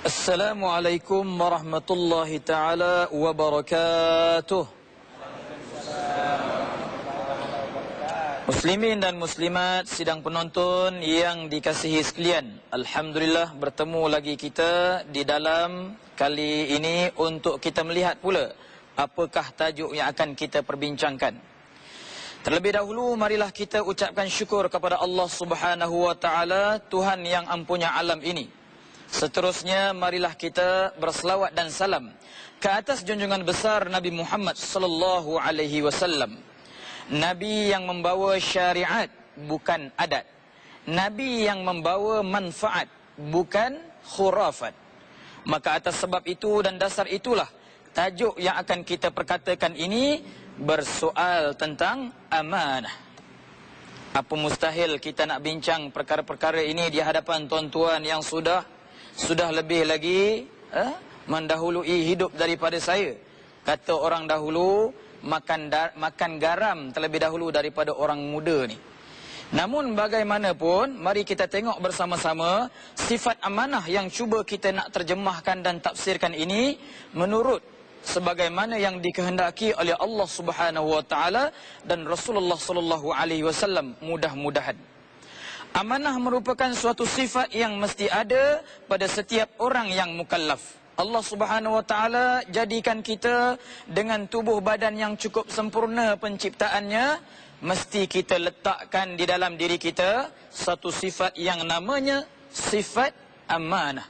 Assalamualaikum warahmatullahi ta'ala wabarakatuh. Muslimin dan muslimat, sidang penonton yang dikasihi sekalian, alhamdulillah bertemu lagi kita di dalam kali ini untuk kita melihat pula apakah tajuk yang akan kita perbincangkan. Terlebih dahulu marilah kita ucapkan syukur kepada Allah Subhanahu wa taala, Tuhan yang ampunya alam ini. Seterusnya marilah kita berselawat dan salam ke atas junjungan besar Nabi Muhammad sallallahu alaihi wasallam. Nabi yang membawa syariat bukan adat. Nabi yang membawa manfaat bukan khurafat. Maka atas sebab itu dan dasar itulah tajuk yang akan kita perkatakan ini bersoal tentang amanah. Apa mustahil kita nak bincang perkara-perkara ini di hadapan tuan-tuan yang sudah lebih lagi mendahului hidup daripada saya. Kata orang dahulu, makan garam terlebih dahulu daripada orang muda ni. Namun bagaimanapun, mari kita tengok bersama-sama sifat amanah yang cuba kita nak terjemahkan dan tafsirkan ini menurut sebagaimana yang dikehendaki oleh Allah Subhanahu wa taala dan Rasulullah sallallahu alaihi wasallam, mudah-mudahan. Amanah merupakan suatu sifat yang mesti ada pada setiap orang yang mukallaf. Allah Subhanahu wa taala jadikan kita dengan tubuh badan yang cukup sempurna penciptaannya, mesti kita letakkan di dalam diri kita satu sifat yang namanya sifat amanah.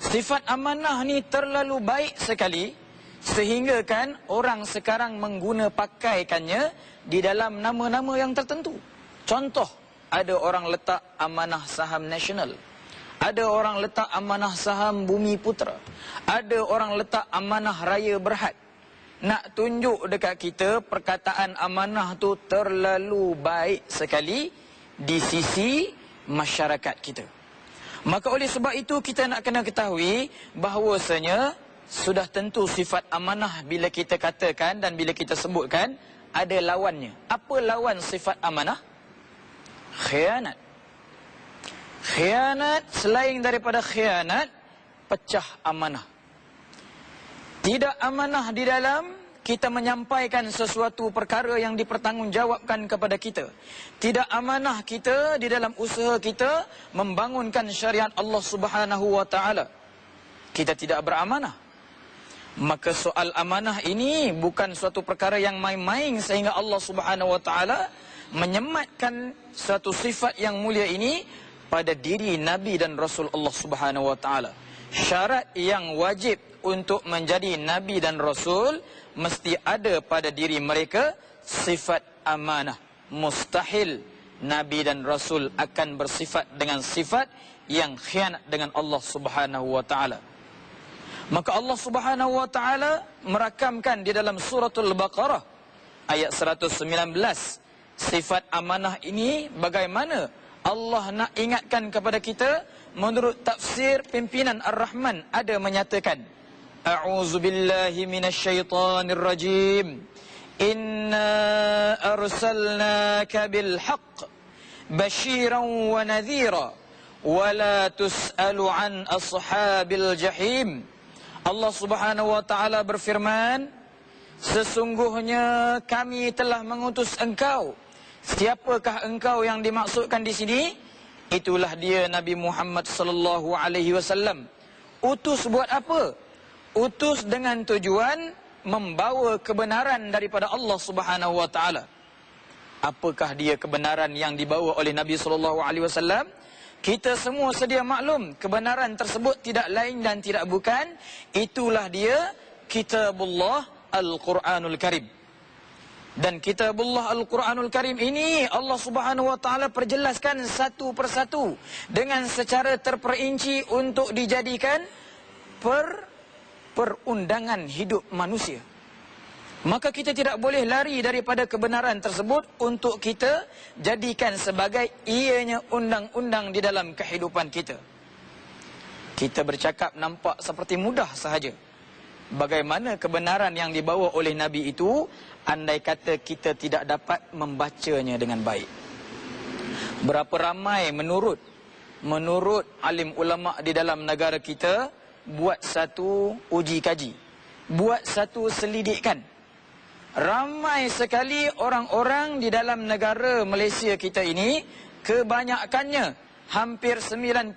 Sifat amanah ni terlalu baik sekali sehingga kan orang sekarang pakaikannya di dalam nama-nama yang tertentu. Contoh, ada orang letak amanah saham nasional. Ada orang letak amanah saham Bumi Putra. Ada orang letak amanah Raya Berhad. Nak tunjuk dekat kita perkataan amanah tu terlalu baik sekali di sisi masyarakat kita. Maka oleh sebab itu kita nak kena ketahui bahawasanya sudah tentu sifat amanah bila kita katakan dan bila kita sebutkan ada lawannya. Apa lawan sifat amanah? Khianat. Khianat, selain daripada khianat, pecah amanah. Tidak amanah di dalam kita menyampaikan sesuatu perkara yang dipertanggungjawabkan kepada kita. Tidak amanah kita di dalam usaha kita membangunkan syariat Allah Subhanahu wa taala. Kita tidak beramanah. Maka soal amanah ini bukan suatu perkara yang main-main sehingga Allah Subhanahu wa taala menyematkan suatu sifat yang mulia ini pada diri Nabi dan Rasul Allah Subhanahu wa taala. Syarat yang wajib untuk menjadi Nabi dan Rasul mesti ada pada diri mereka sifat amanah. Mustahil Nabi dan Rasul akan bersifat dengan sifat yang khianat dengan Allah Subhanahu wa taala. Maka Allah Subhanahu wa taala merakamkan di dalam suratul Baqarah ayat 119 sifat amanah ini bagaimana Allah nak ingatkan kepada kita. Menurut tafsir pimpinan Ar-Rahman ada menyatakan, A'udzubillahi minasyaitanir rajim. Inna arsalnaka bilhaq basyiran wa nadhira wa la tus'alu an ashabil jahim. Allah Subhanahu wa taala berfirman, sesungguhnya kami telah mengutus engkau. Siapakah engkau yang dimaksudkan di sini? Itulah dia Nabi Muhammad sallallahu alaihi wasallam. Utus buat apa? Utus dengan tujuan membawa kebenaran daripada Allah Subhanahu wa taala. Apakah dia kebenaran yang dibawa oleh Nabi sallallahu alaihi wasallam? Kita semua sedia maklum kebenaran tersebut tidak lain dan tidak bukan itulah dia Kitabullah Al-Quranul Karim. Dan Kitabullah Al-Quranul Karim ini Allah Subhanahu wa taala perjelaskan satu persatu dengan secara terperinci untuk dijadikan perundangan hidup manusia. Maka kita tidak boleh lari daripada kebenaran tersebut untuk kita jadikan sebagai ianya undang-undang di dalam kehidupan kita. Kita bercakap nampak seperti mudah sahaja. Bagaimana kebenaran yang dibawa oleh Nabi itu, andai kata kita tidak dapat membacanya dengan baik. Berapa ramai menurut alim ulama di dalam negara kita buat satu uji kaji, buat satu selidikan. Ramai sekali orang-orang di dalam negara Malaysia kita ini, kebanyakannya hampir 90%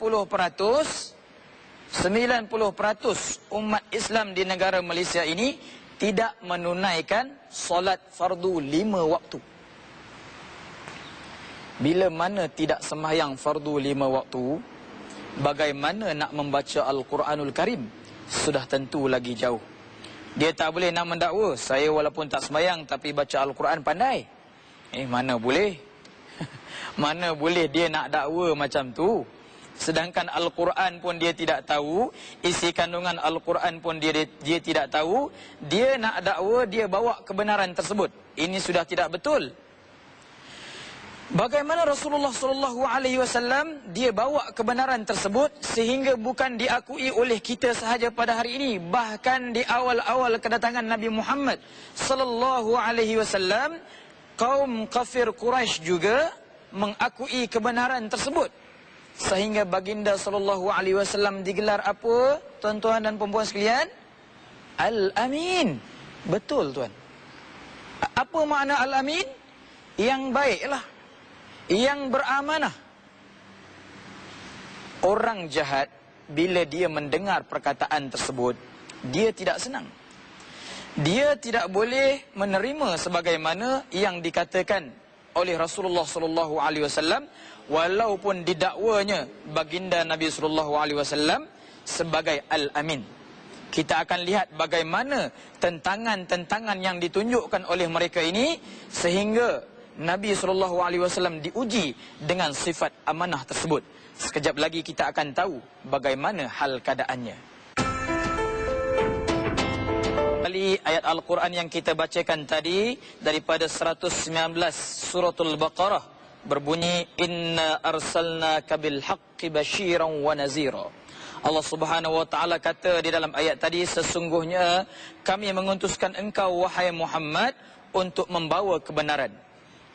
umat Islam di negara Malaysia ini tidak menunaikan solat fardu 5 waktu. Bila mana tidak sembahyang fardu 5 waktu, bagaimana nak membaca Al-Quranul Karim? Sudah tentu lagi jauh. Dia tak boleh nak mendakwa, saya walaupun tak sembahyang tapi baca Al-Quran pandai. Mana boleh? Mana boleh dia nak dakwa macam tu? Sedangkan Al-Quran pun dia tidak tahu, isi kandungan Al-Quran pun dia tidak tahu. Dia nak dakwa, dia bawa kebenaran tersebut. Ini sudah tidak betul. Bagaimana Rasulullah SAW dia bawa kebenaran tersebut sehingga bukan diakui oleh kita sahaja pada hari ini, bahkan di awal-awal kedatangan Nabi Muhammad SAW, kaum kafir Quraisy juga mengakui kebenaran tersebut. Sehingga baginda SAW digelar apa, tuan-tuan dan puan-puan sekalian? Al-Amin. Betul, tuan. Apa makna Al-Amin? Yang baiklah, yang beramanah. Orang jahat bila dia mendengar perkataan tersebut, dia tidak senang. Dia tidak boleh menerima sebagaimana yang dikatakan oleh Rasulullah SAW, walaupun didakwanya baginda Nabi SAW sebagai Al-Amin. Kita akan lihat bagaimana tentangan-tentangan yang ditunjukkan oleh mereka ini sehingga Nabi SAW diuji dengan sifat amanah tersebut. Sekejap lagi kita akan tahu bagaimana hal keadaannya. Kali ayat Al-Quran yang kita bacakan tadi daripada 119 suratul Baqarah berbunyi, Inna arsalnaka bil haqqi basyiran wa nazira. Allah Subhanahu wa taala kata di dalam ayat tadi, sesungguhnya kami mengutuskan engkau wahai Muhammad untuk membawa kebenaran.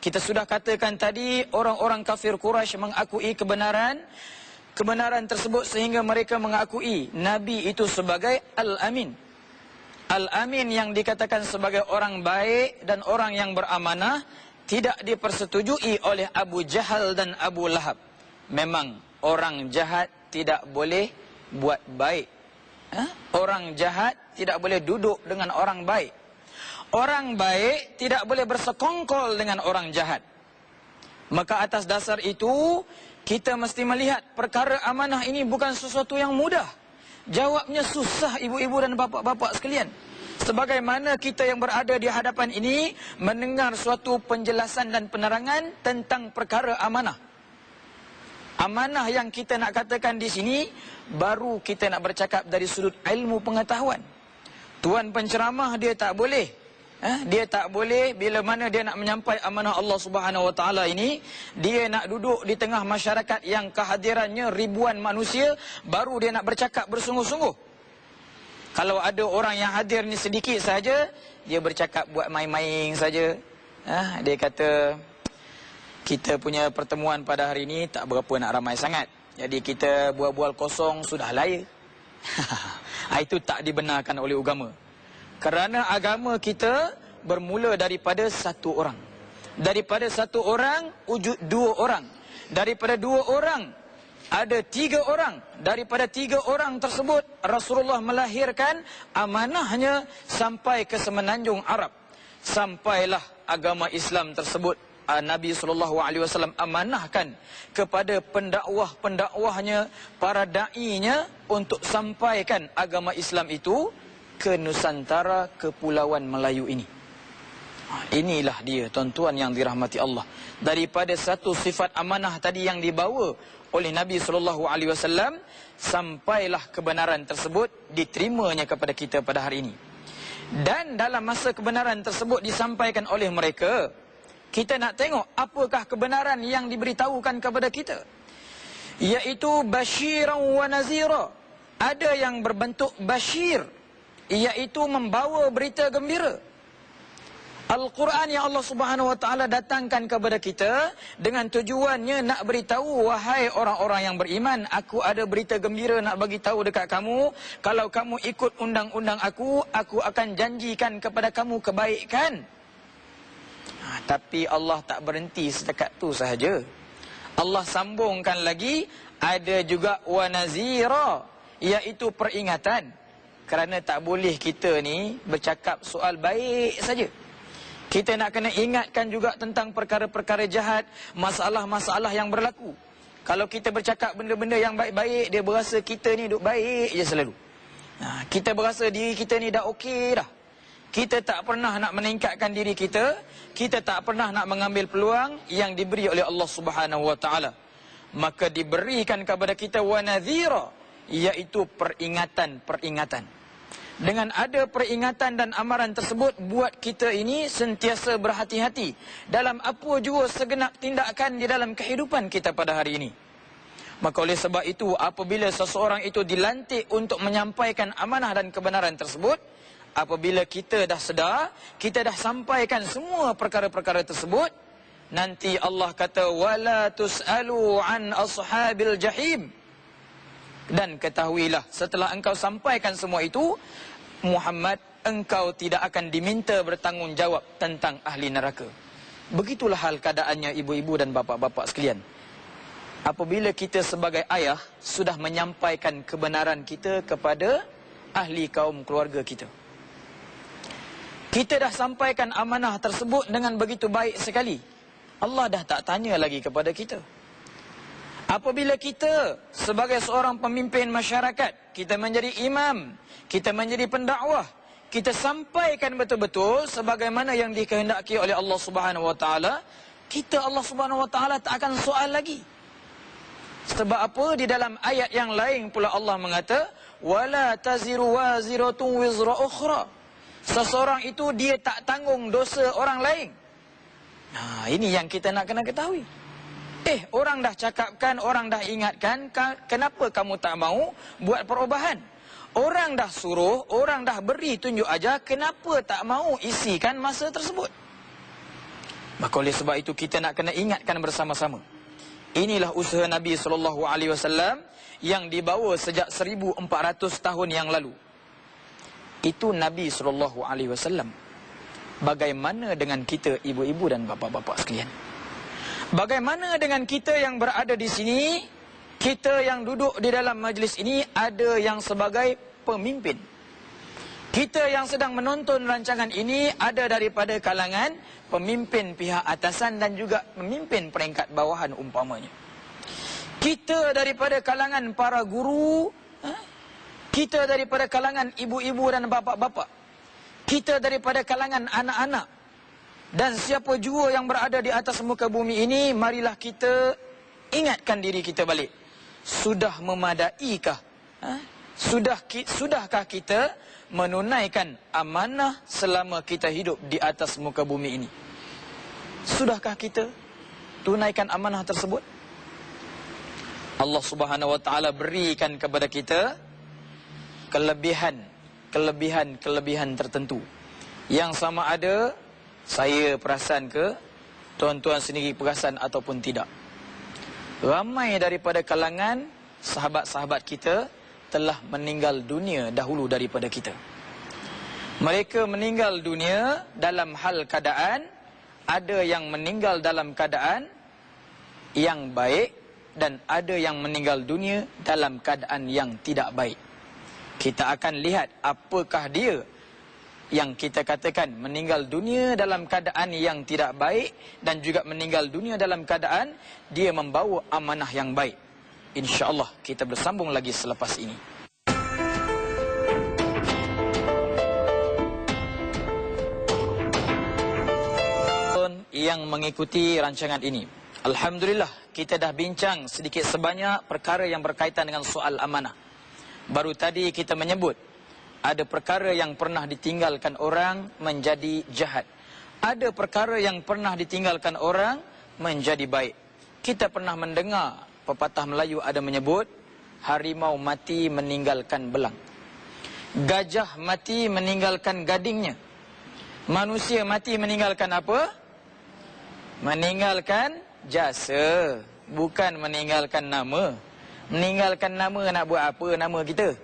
Kita sudah katakan tadi, orang-orang kafir Quraisy mengakui kebenaran tersebut sehingga mereka mengakui Nabi itu sebagai Al-Amin. Al-Amin yang dikatakan sebagai orang baik dan orang yang beramanah tidak dipersetujui oleh Abu Jahal dan Abu Lahab. Memang orang jahat tidak boleh buat baik. Orang jahat tidak boleh duduk dengan orang baik. Orang baik tidak boleh bersekongkol dengan orang jahat. Maka atas dasar itu, kita mesti melihat perkara amanah ini bukan sesuatu yang mudah. Jawabnya susah, ibu-ibu dan bapa-bapa sekalian. Sebagaimana kita yang berada di hadapan ini mendengar suatu penjelasan dan penerangan tentang perkara amanah. Amanah yang kita nak katakan di sini, baru kita nak bercakap dari sudut ilmu pengetahuan. Tuan penceramah dia tak boleh. Dia tak boleh bila mana dia nak menyampai amanah Allah Subhanahu wa taala ini, dia nak duduk di tengah masyarakat yang kehadirannya ribuan manusia, baru dia nak bercakap bersungguh-sungguh. Kalau ada orang yang hadir ni sedikit saja, dia bercakap buat main-main saja. Dia kata, kita punya pertemuan pada hari ini tak berapa nak ramai sangat, jadi kita bual-bual kosong sudah laya. Itu tak dibenarkan oleh agama. Kerana agama kita bermula daripada satu orang. Daripada satu orang, wujud dua orang. Daripada dua orang, ada tiga orang. Daripada tiga orang tersebut, Rasulullah melahirkan amanahnya sampai ke semenanjung Arab. Sampailah agama Islam tersebut, Nabi SAW amanahkan kepada pendakwah-pendakwahnya, para da'inya untuk sampaikan agama Islam itu ke Nusantara, Kepulauan Melayu ini. Inilah dia, tuan-tuan yang dirahmati Allah. Daripada satu sifat amanah tadi yang dibawa oleh Nabi SAW, sampailah kebenaran tersebut diterimanya kepada kita pada hari ini. Dan dalam masa kebenaran tersebut disampaikan oleh mereka, kita nak tengok apakah kebenaran yang diberitahukan kepada kita. Iaitu basyiran wa nazira. Ada yang berbentuk basyir, iaitu membawa berita gembira. Al-Quran yang Allah Subhanahu wa taala datangkan kepada kita dengan tujuannya nak beritahu, wahai orang-orang yang beriman, aku ada berita gembira nak bagi tahu dekat kamu. Kalau kamu ikut undang-undang aku akan janjikan kepada kamu kebaikan. Tapi Allah tak berhenti setakat tu sahaja. Allah sambungkan lagi, ada juga wa nazira, iaitu peringatan. Kerana tak boleh kita ni bercakap soal baik saja. Kita nak kena ingatkan juga tentang perkara-perkara jahat, masalah-masalah yang berlaku. Kalau kita bercakap benda-benda yang baik-baik, dia berasa kita ni duk baik je selalu. Kita berasa diri kita ni dah okey dah. Kita tak pernah nak meningkatkan diri kita. Kita tak pernah nak mengambil peluang yang diberi oleh Allah Subhanahu wa taala. Maka diberikan kepada kita wa nadhira, iaitu peringatan-peringatan. Dengan ada peringatan dan amaran tersebut, buat kita ini sentiasa berhati-hati dalam apa jua segenap tindakan di dalam kehidupan kita pada hari ini. Maka oleh sebab itu, apabila seseorang itu dilantik untuk menyampaikan amanah dan kebenaran tersebut, apabila kita dah sedar, kita dah sampaikan semua perkara-perkara tersebut, nanti Allah kata, wala tus'alu an ashabil jahim. Dan ketahuilah, setelah engkau sampaikan semua itu, Muhammad, engkau tidak akan diminta bertanggungjawab tentang ahli neraka. Begitulah hal keadaannya ibu-ibu dan bapa-bapa sekalian. Apabila kita sebagai ayah sudah menyampaikan kebenaran kita kepada ahli kaum keluarga kita, kita dah sampaikan amanah tersebut dengan begitu baik sekali, Allah dah tak tanya lagi kepada kita. Apabila kita sebagai seorang pemimpin masyarakat, kita menjadi imam, kita menjadi pendakwah, kita sampaikan betul-betul sebagaimana yang dikehendaki oleh Allah Subhanahu wa taala, kita Allah Subhanahu wa taala tak akan soal lagi. Sebab apa? Di dalam ayat yang lain pula Allah mengata, wala taziru waziratun wizra ukhra. Seseorang itu dia tak tanggung dosa orang lain. Ini yang kita nak kena ketahui. Orang dah cakapkan, orang dah ingatkan, kenapa kamu tak mau buat perubahan? Orang dah suruh, orang dah beri tunjuk ajar, kenapa tak mau isikan masa tersebut? Maka oleh sebab itu kita nak kena ingatkan bersama-sama. Inilah usaha Nabi SAW yang dibawa sejak 1400 tahun yang lalu. Itu Nabi SAW. Bagaimana dengan kita ibu-ibu dan bapa-bapa sekalian? Bagaimana dengan kita yang berada di sini, kita yang duduk di dalam majlis ini, ada yang sebagai pemimpin. Kita yang sedang menonton rancangan ini ada daripada kalangan pemimpin pihak atasan dan juga pemimpin peringkat bawahan umpamanya. Kita daripada kalangan para guru, kita daripada kalangan ibu-ibu dan bapa-bapa, kita daripada kalangan anak-anak. Dan siapa jua yang berada di atas muka bumi ini, marilah kita ingatkan diri kita balik. Sudah memadaikah? Sudahkah kita menunaikan amanah selama kita hidup di atas muka bumi ini? Sudahkah kita tunaikan amanah tersebut? Allah Subhanahu wa taala berikan kepada kita kelebihan tertentu. Yang sama ada saya perasan ke, tuan-tuan sendiri perasan ataupun tidak, ramai daripada kalangan sahabat-sahabat kita telah meninggal dunia dahulu daripada kita. Mereka meninggal dunia dalam hal keadaan, ada yang meninggal dalam keadaan yang baik dan ada yang meninggal dunia dalam keadaan yang tidak baik. Kita akan lihat apakah dia yang kita katakan meninggal dunia dalam keadaan yang tidak baik dan juga meninggal dunia dalam keadaan dia membawa amanah yang baik. InsyaAllah kita bersambung lagi selepas ini. Yang mengikuti rancangan ini, alhamdulillah kita dah bincang sedikit sebanyak perkara yang berkaitan dengan soal amanah. Baru tadi kita menyebut ada perkara yang pernah ditinggalkan orang menjadi jahat. Ada perkara yang pernah ditinggalkan orang menjadi baik. Kita pernah mendengar pepatah Melayu ada menyebut, harimau mati meninggalkan belang, gajah mati meninggalkan gadingnya. Manusia mati meninggalkan apa? Meninggalkan jasa, bukan meninggalkan nama. Meninggalkan nama nak buat apa nama kita?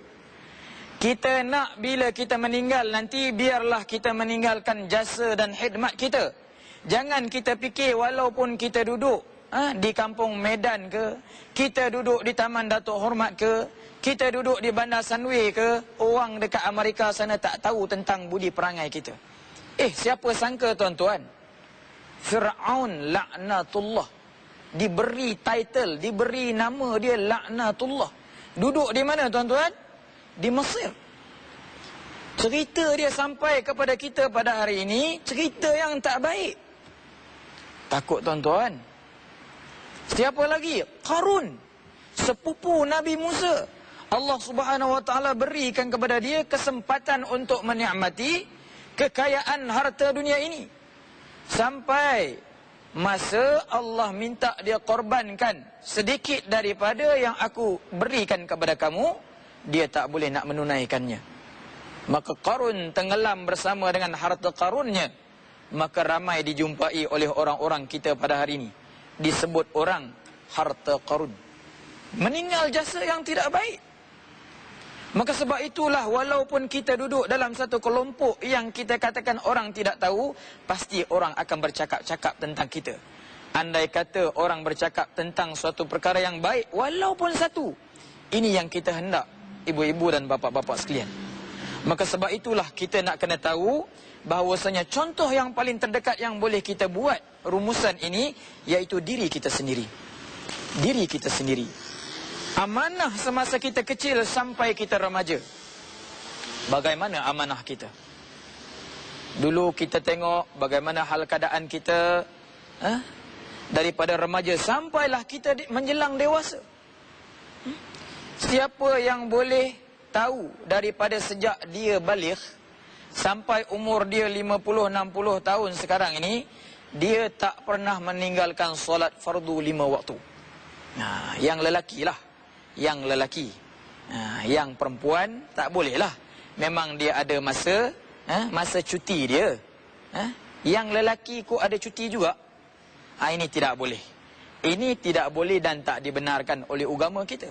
Kita nak bila kita meninggal nanti, biarlah kita meninggalkan jasa dan khidmat kita. Jangan kita fikir walaupun kita duduk di kampung Medan ke, kita duduk di Taman Datuk Hormat ke, kita duduk di Bandar Sunway ke, orang dekat Amerika sana tak tahu tentang budi perangai kita. Siapa sangka tuan-tuan, Fir'aun laknatullah diberi title, diberi nama dia laknatullah. Duduk di mana tuan-tuan? Di Mesir. Cerita dia sampai kepada kita pada hari ini, cerita yang tak baik. Takut tuan-tuan. Siapa lagi? Qarun, sepupu Nabi Musa. Allah Subhanahu wa taala berikan kepada dia kesempatan untuk menikmati kekayaan harta dunia ini. Sampai masa Allah minta dia korbankan sedikit daripada yang aku berikan kepada kamu, dia tak boleh nak menunaikannya. Maka Qarun tenggelam bersama dengan harta karunnya. Maka ramai dijumpai oleh orang-orang kita pada hari ini, disebut orang harta karun. Meninggal jasa yang tidak baik. Maka sebab itulah walaupun kita duduk dalam satu kelompok yang kita katakan orang tidak tahu, pasti orang akan bercakap-cakap tentang kita. Andai kata orang bercakap tentang suatu perkara yang baik, walaupun satu, ini yang kita hendak, ibu-ibu dan bapa-bapa sekalian. Maka sebab itulah kita nak kena tahu bahawasanya contoh yang paling terdekat yang boleh kita buat rumusan ini, iaitu diri kita sendiri. Diri kita sendiri. Amanah semasa kita kecil sampai kita remaja. Bagaimana amanah kita? Dulu kita tengok bagaimana hal keadaan kita daripada remaja sampailah kita menjelang dewasa. Siapa yang boleh tahu daripada sejak dia baligh sampai umur dia 50-60 tahun sekarang ini, dia tak pernah meninggalkan solat fardu 5 waktu. Yang lelaki lah. Yang lelaki. Yang perempuan tak boleh lah. Memang dia ada masa masa cuti dia. Yang lelaki kok ada cuti juga. Ini tidak boleh. Ini tidak boleh dan tak dibenarkan oleh agama kita.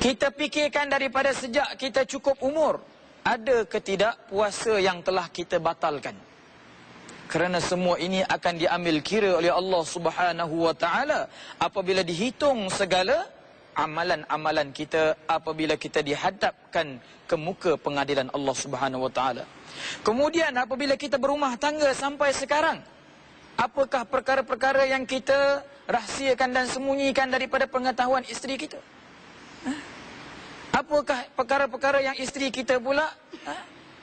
Kita fikirkan daripada sejak kita cukup umur, ada ke tidak puasa yang telah kita batalkan. Kerana semua ini akan diambil kira oleh Allah Subhanahu wa taala apabila dihitung segala amalan-amalan kita, apabila kita dihadapkan ke muka pengadilan Allah Subhanahu wa taala. Kemudian apabila kita berumah tangga sampai sekarang, apakah perkara-perkara yang kita rahsiakan dan sembunyikan daripada pengetahuan isteri kita? Apakah perkara-perkara yang isteri kita pula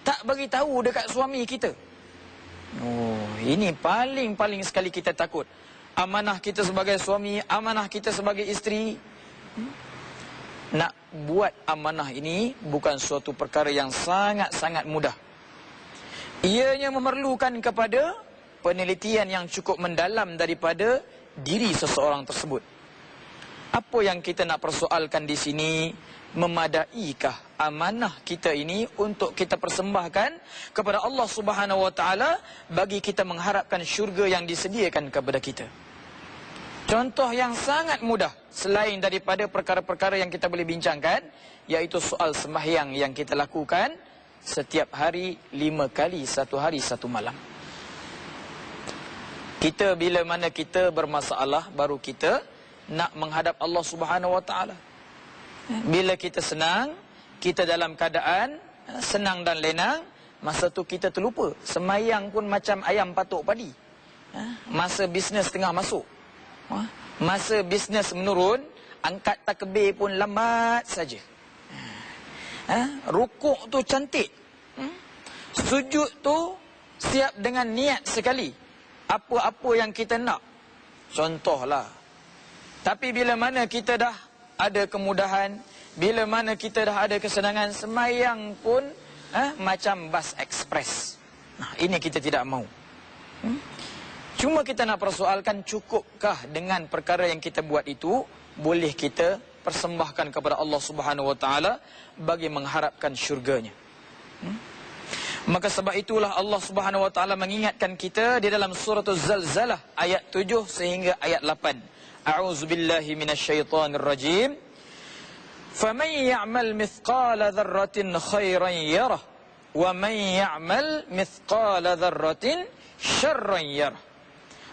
tak bagi tahu dekat suami kita? Ini paling-paling sekali kita takut. Amanah kita sebagai suami, amanah kita sebagai isteri. Nak buat amanah ini bukan suatu perkara yang sangat-sangat mudah. Ianya memerlukan kepada penelitian yang cukup mendalam daripada diri seseorang tersebut. Apa yang kita nak persoalkan di sini, memadaikah amanah kita ini untuk kita persembahkan kepada Allah Subhanahu wa taala bagi kita mengharapkan syurga yang disediakan kepada kita. Contoh yang sangat mudah selain daripada perkara-perkara yang kita boleh bincangkan, iaitu soal sembahyang yang kita lakukan setiap hari 5 kali, 1 hari 1 malam. Kita bila mana kita bermasalah, baru kita nak menghadap Allah Subhanahu wa taala. Bila kita senang, kita dalam keadaan senang dan lenang, masa tu kita terlupa. Semayang pun macam ayam patuk padi. Masa bisnes tengah masuk, masa bisnes menurun, angkat takbir pun lambat saja. Rukuk tu cantik, sujud tu siap dengan niat sekali. Apa-apa yang kita nak, contohlah. Tapi bila mana kita dah ada kemudahan, bila mana kita dah ada kesenangan, semayang pun macam bas ekspres. Ini kita tidak mau. Cuma kita nak persoalkan, cukupkah dengan perkara yang kita buat itu boleh kita persembahkan kepada Allah Subhanahu wa taala bagi mengharapkan syurganya. Maka sebab itulah Allah Subhanahu wa taala mengingatkan kita di dalam surah Az-Zalzalah ayat 7 sehingga ayat 8. A'udzubillahi minasyaitonir rajim. Faman ya'mal mithqala dzarratin khairan yarah wa man ya'mal mithqala dzarratin syarran yarah.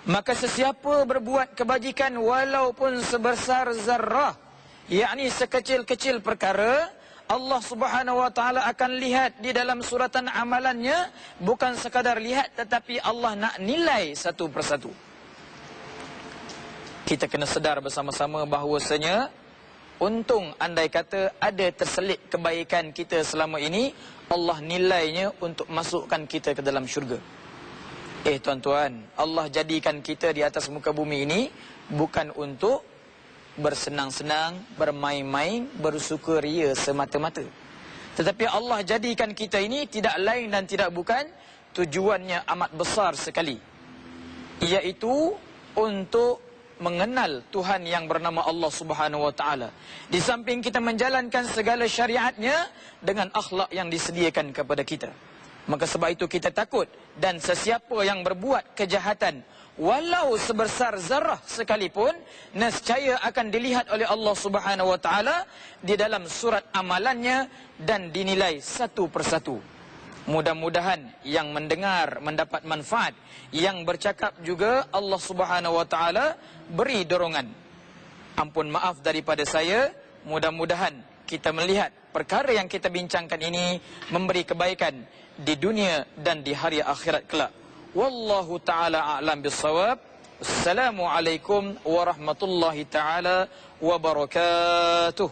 Maka sesiapa berbuat kebajikan walaupun sebesar zarrah, yakni sekecil-kecil perkara, Allah Subhanahu wa taala akan lihat di dalam suratan amalannya, bukan sekadar lihat tetapi Allah nak nilai satu persatu. Kita kena sedar bersama-sama bahawasanya untung andai kata ada terselit kebaikan kita selama ini, Allah nilainya untuk masukkan kita ke dalam syurga. Tuan-tuan, Allah jadikan kita di atas muka bumi ini bukan untuk bersenang-senang, bermain-main, bersukaria semata-mata. Tetapi Allah jadikan kita ini tidak lain dan tidak bukan, tujuannya amat besar sekali, iaitu untuk mengenal Tuhan yang bernama Allah Subhanahu wa taala. Di samping kita menjalankan segala syariatnya dengan akhlak yang disediakan kepada kita. Maka sebab itu kita takut, dan sesiapa yang berbuat kejahatan walau sebesar zarah sekalipun, nescaya akan dilihat oleh Allah Subhanahu wa taala di dalam surat amalannya dan dinilai satu persatu. Mudah-mudahan yang mendengar mendapat manfaat, yang bercakap juga Allah Subhanahu wa taala beri dorongan. Ampun maaf daripada saya, mudah-mudahan kita melihat perkara yang kita bincangkan ini memberi kebaikan di dunia dan di hari akhirat kelak. Wallahu ta'ala a'lam bissawab. Assalamualaikum warahmatullahi ta'ala wabarakatuh.